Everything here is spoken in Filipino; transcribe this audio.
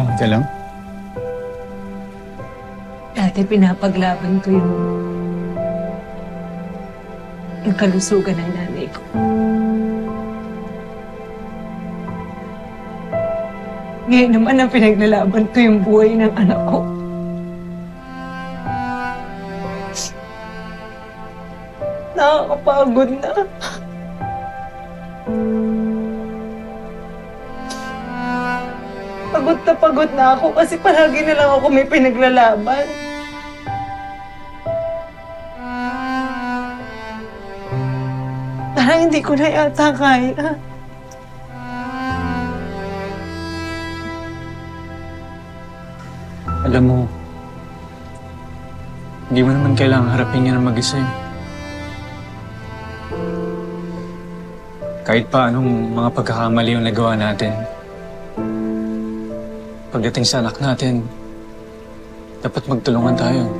Okay lang? Dati pinapaglaban ko yung kalusugan ng nanay ko. Ngayon naman ang pinaglalaban ko yung buhay ng anak ko. Nakakapagod na. Pagod na ako kasi palagi na lang ako may pinaglalaban. Parang hindi ko na yata kaya. Alam mo, hindi mo naman kailangang harapin yan ng mag-isa eh. Kahit pa anong mga pagkakamali yung nagawa natin, pagdating sa anak natin, dapat magtulungan tayo.